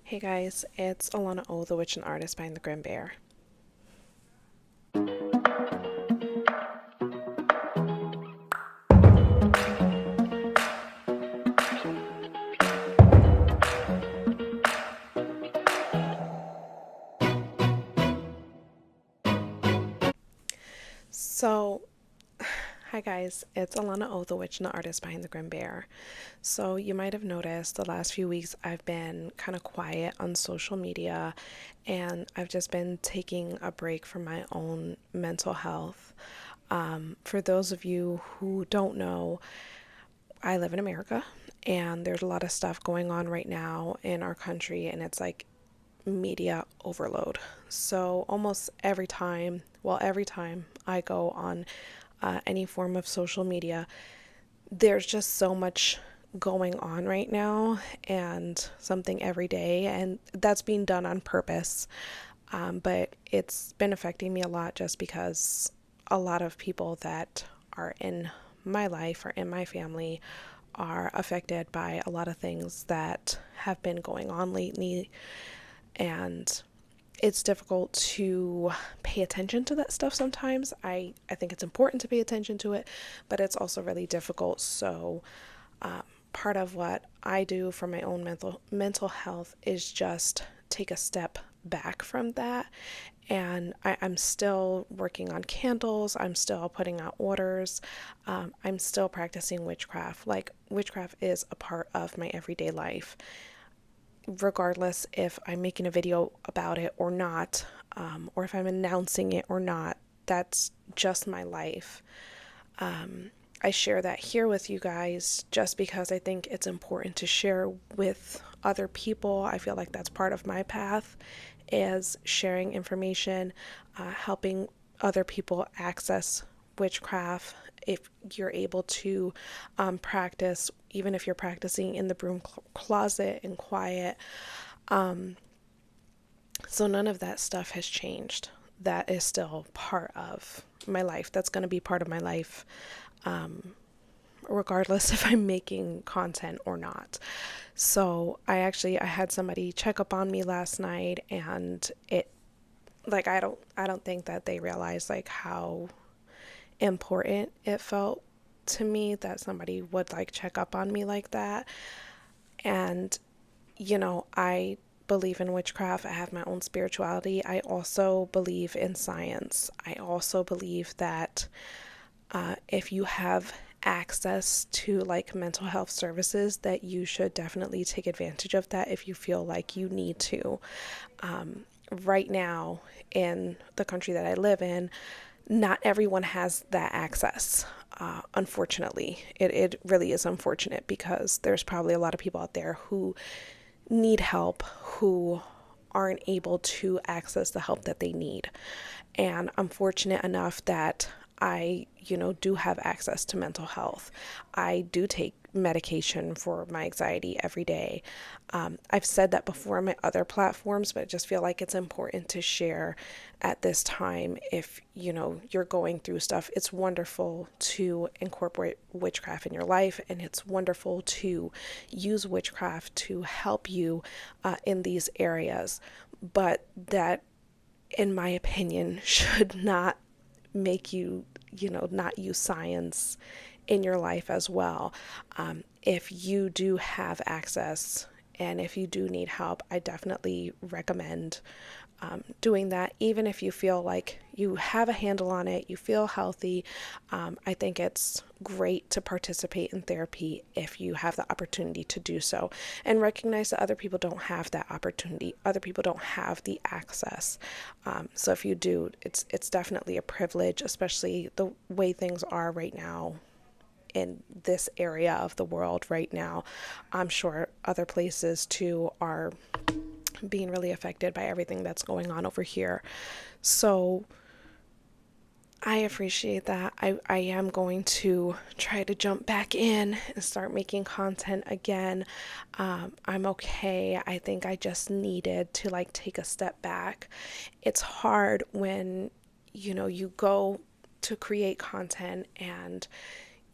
Hey guys, it's Alana O, the witch and artist behind the Grim Bear. So, hi guys, it's Alana O, the witch and the artist behind the Grim Bear. So, you might have noticed the last few weeks I've been kind of quiet on social media and I've just been taking a break from my own mental health. For those of you who don't know, I live in America and there's a lot of stuff going on right now in our country, and it's like media overload. So almost every time I go on any form of social media, there's just so much going on right now and something every day, and that's being done on purpose. But it's been affecting me a lot just because a lot of people that are in my life or in my family are affected by a lot of things that have been going on lately, and it's difficult to pay attention to that stuff sometimes. I think it's important to pay attention to it, but it's also really difficult. So part of what I do for my own mental health is just take a step back from that. And I'm still working on candles. I'm still putting out orders. I'm still practicing witchcraft. Like, witchcraft is a part of my everyday life, regardless if I'm making a video about it or not, or if I'm announcing it or not. That's just my life. I share that here with you guys just because I think it's important to share with other people. I feel like that's part of my path, is sharing information, helping other people access witchcraft. If you're able to practice, even if you're practicing in the broom closet and quiet. So none of that stuff has changed. That is still part of my life. That's going to be part of my life, regardless if I'm making content or not. So I had somebody check up on me last night, and it, like, I don't think that they realize like how important it felt to me that somebody would like check up on me like that. And I believe in witchcraft. I have my own spirituality. I also believe in science. I also believe that if you have access to like mental health services, that you should definitely take advantage of that if you feel like you need to. Right now, in the country that I live in, not everyone has that access. Unfortunately, it really is unfortunate, because there's probably a lot of people out there who need help, who aren't able to access the help that they need. And I'm fortunate enough that I, do have access to mental health. I do take medication for my anxiety every day. I've said that before on my other platforms, but I just feel like it's important to share at this time. If, you're going through stuff, it's wonderful to incorporate witchcraft in your life, and it's wonderful to use witchcraft to help you in these areas. But that, in my opinion, should not make you, not use science in your life as well. If you do have access and if you do need help, I definitely recommend doing that. Even if you feel like you have a handle on it, you feel healthy, I think it's great to participate in therapy if you have the opportunity to do so, and recognize that other people don't have that opportunity. Other people don't have the access. So if you do, it's definitely a privilege, especially the way things are right now in this area of the world right now. I'm sure other places too are being really affected by everything that's going on over here. So I appreciate that. I am going to try to jump back in and start making content again. I'm okay. I think I just needed to like take a step back. It's hard when, you go to create content and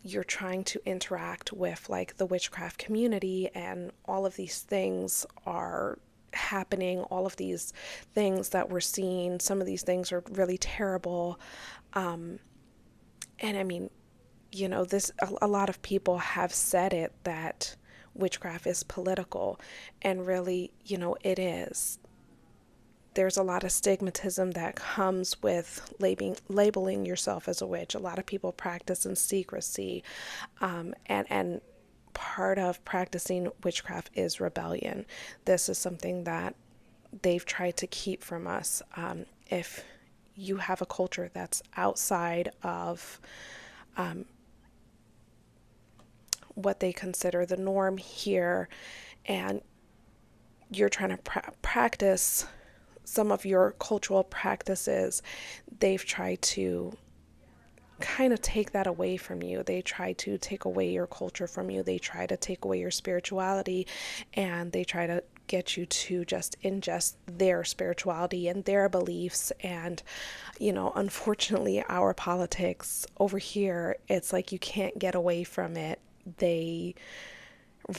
you're trying to interact with like the witchcraft community, and all of these things are happening, all of these things that we're seeing. Some of these things are really terrible. And I mean, this a lot of people have said it that witchcraft is political, and really, it is. There's a lot of stigmatism that comes with labeling yourself as a witch. A lot of people practice in secrecy, and part of practicing witchcraft is rebellion. This is something that they've tried to keep from us. If you have a culture that's outside of what they consider the norm here, and you're trying to practice some of your cultural practices, they've tried to kind of take that away from you. They try to take away your culture from you. They try to take away your spirituality, and they try to get you to just ingest their spirituality and their beliefs. And, unfortunately, our politics over here, it's like you can't get away from it. They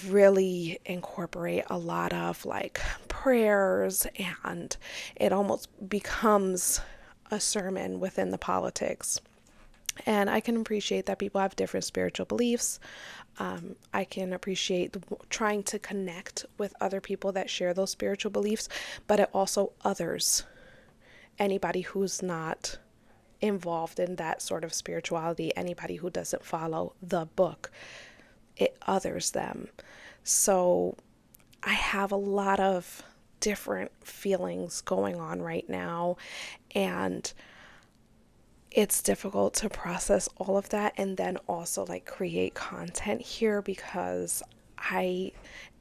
really incorporate a lot of like prayers, and it almost becomes a sermon within the politics. And I can appreciate that people have different spiritual beliefs. I can appreciate trying to connect with other people that share those spiritual beliefs, but it also others anybody who's not involved in that sort of spirituality, anybody who doesn't follow the book, it others them. So I have a lot of different feelings going on right now, and it's difficult to process all of that and then also like create content here, because I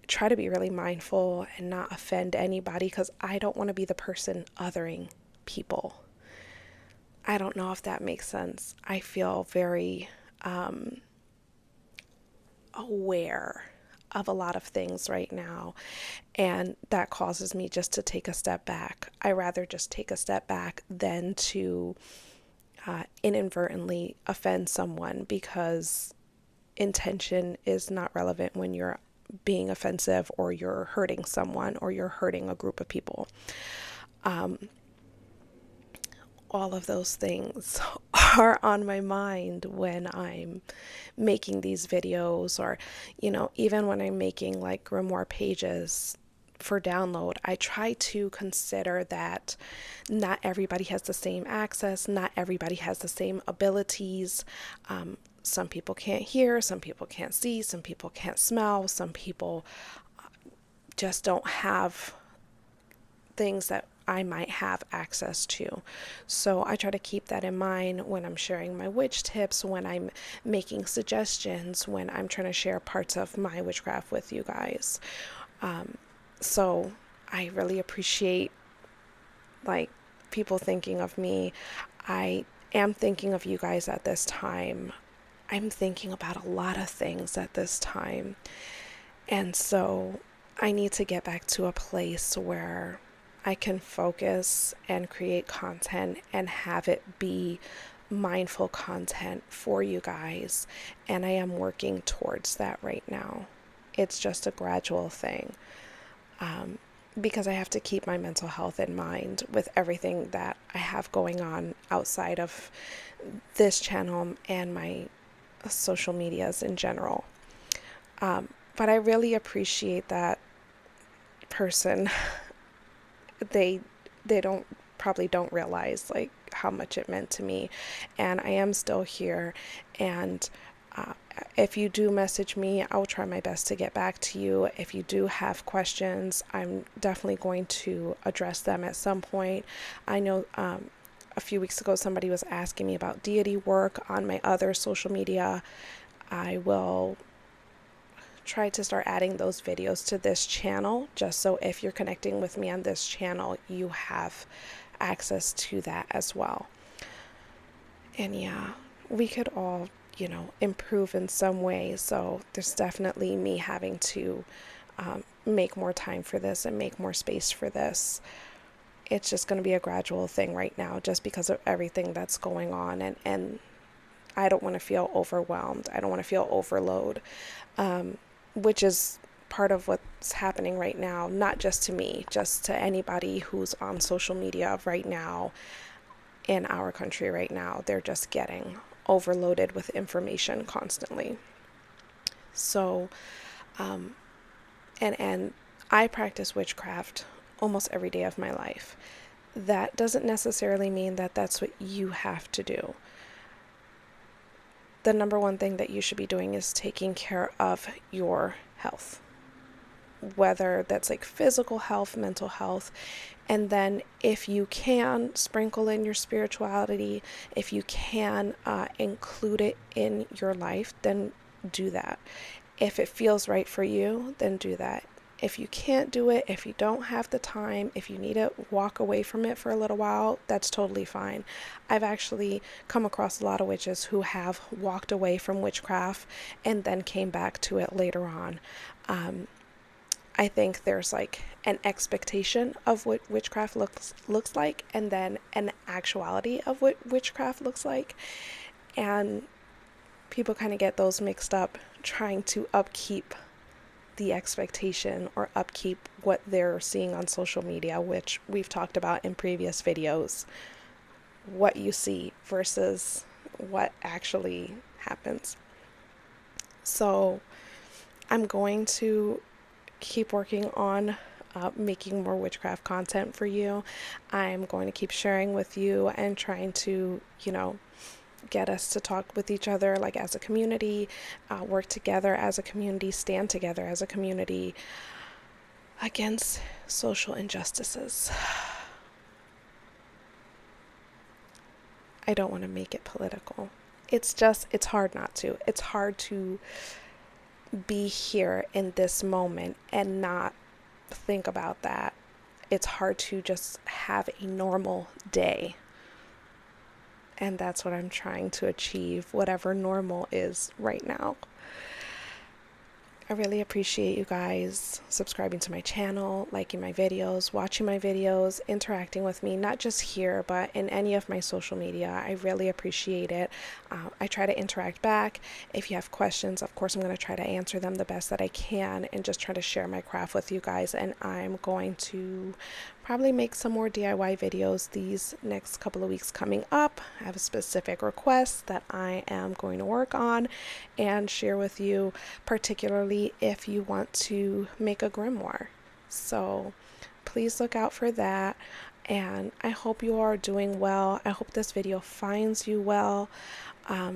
try to be really mindful and not offend anybody, because I don't want to be the person othering people. I don't know if that makes sense. I feel very aware of a lot of things right now, and that causes me just to take a step back. I rather just take a step back than to inadvertently offend someone, because intention is not relevant when you're being offensive or you're hurting someone or you're hurting a group of people. All of those things are on my mind when I'm making these videos, or, even when I'm making like grimoire pages for download. I try to consider that not everybody has the same access, not everybody has the same abilities. Some people can't hear, some people can't see, some people can't smell, some people just don't have things that I might have access to. So I try to keep that in mind when I'm sharing my witch tips, when I'm making suggestions, when I'm trying to share parts of my witchcraft with you guys. So I really appreciate like people thinking of me. I am thinking of you guys at this time. I'm thinking about a lot of things at this time. And so I need to get back to a place where I can focus and create content and have it be mindful content for you guys. And I am working towards that right now. It's just a gradual thing. Because I have to keep my mental health in mind with everything that I have going on outside of this channel and my social medias in general. But I really appreciate that person. They probably don't realize like how much it meant to me, and I am still here. And if you do message me, I'll try my best to get back to you. If you do have questions, I'm definitely going to address them at some point. I know a few weeks ago somebody was asking me about deity work on my other social media. I will try to start adding those videos to this channel, just so if you're connecting with me on this channel, you have access to that as well. And yeah, we could all improve in some way. So there's definitely me having to make more time for this and make more space for this. It's just going to be a gradual thing right now, just because of everything that's going on. And I don't want to feel overwhelmed. I don't want to feel overload, which is part of what's happening right now, not just to me, just to anybody who's on social media right now in our country right now. They're just getting overloaded with information constantly. So, and I practice witchcraft almost every day of my life. That doesn't necessarily mean that that's what you have to do. The number one thing that you should be doing is taking care of your health, whether that's like physical health, mental health. And then if you can sprinkle in your spirituality, if you can include it in your life, then do that. If it feels right for you, then do that. If you can't do it, if you don't have the time, if you need to walk away from it for a little while, that's totally fine. I've actually come across a lot of witches who have walked away from witchcraft and then came back to it later on. I think there's like an expectation of what witchcraft looks like, and then an actuality of what witchcraft looks like. And people kind of get those mixed up, trying to upkeep the expectation or upkeep what they're seeing on social media, which we've talked about in previous videos. What you see versus what actually happens. So I'm going to keep working on making more witchcraft content for you. I'm going to keep sharing with you and trying to, get us to talk with each other like as a community, work together as a community, stand together as a community against social injustices. I don't want to make it political. It's hard not to. It's hard to be here in this moment and not think about that. It's hard to just have a normal day. And that's what I'm trying to achieve, whatever normal is right now. I really appreciate you guys subscribing to my channel, liking my videos, watching my videos, interacting with me, not just here, but in any of my social media. I really appreciate it. I try to interact back. If you have questions, of course, I'm going to try to answer them the best that I can and just try to share my craft with you guys. And I'm going to probably make some more DIY videos these next couple of weeks coming up. I have a specific request that I am going to work on and share with you, particularly if you want to make a grimoire. So please look out for that. And I hope you are doing well. I hope this video finds you well. I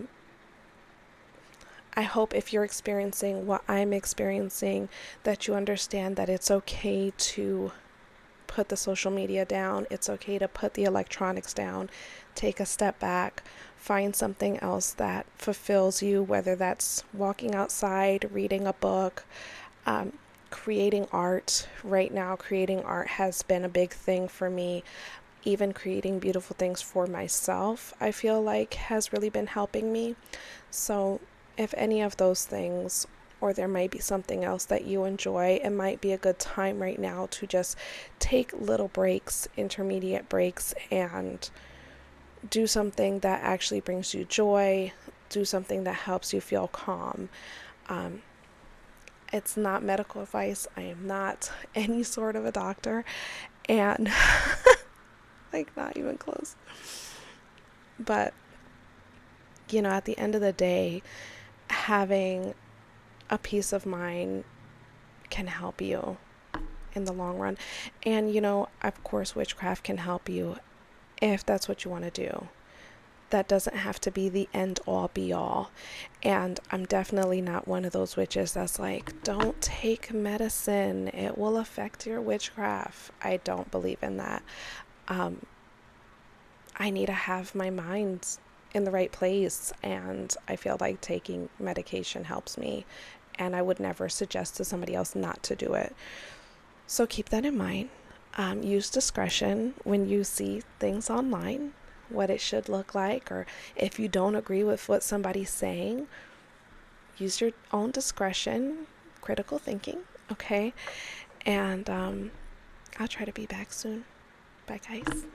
hope if you're experiencing what I'm experiencing, that you understand that it's okay to put the social media down. It's okay to put the electronics down, take a step back, find something else that fulfills you, whether that's walking outside, reading a book, creating art. Right now, creating art has been a big thing for me. Even creating beautiful things for myself, I feel like has really been helping me. So if any of those things, or there might be something else that you enjoy, it might be a good time right now to just take little breaks, intermediate breaks, and do something that actually brings you joy, do something that helps you feel calm. It's not medical advice. I am not any sort of a doctor, and like not even close. But, at the end of the day, having a peace of mind can help you in the long run. And of course, witchcraft can help you if that's what you want to do. That doesn't have to be the end all be all. And I'm definitely not one of those witches that's like, don't take medicine, it will affect your witchcraft. I don't believe in that. I need to have my mind in the right place, and I feel like taking medication helps me, and I would never suggest to somebody else not to do it. So keep that in mind. Use discretion when you see things online, what it should look like, or if you don't agree with what somebody's saying, use your own discretion, critical thinking, okay? And I'll try to be back soon. Bye, guys.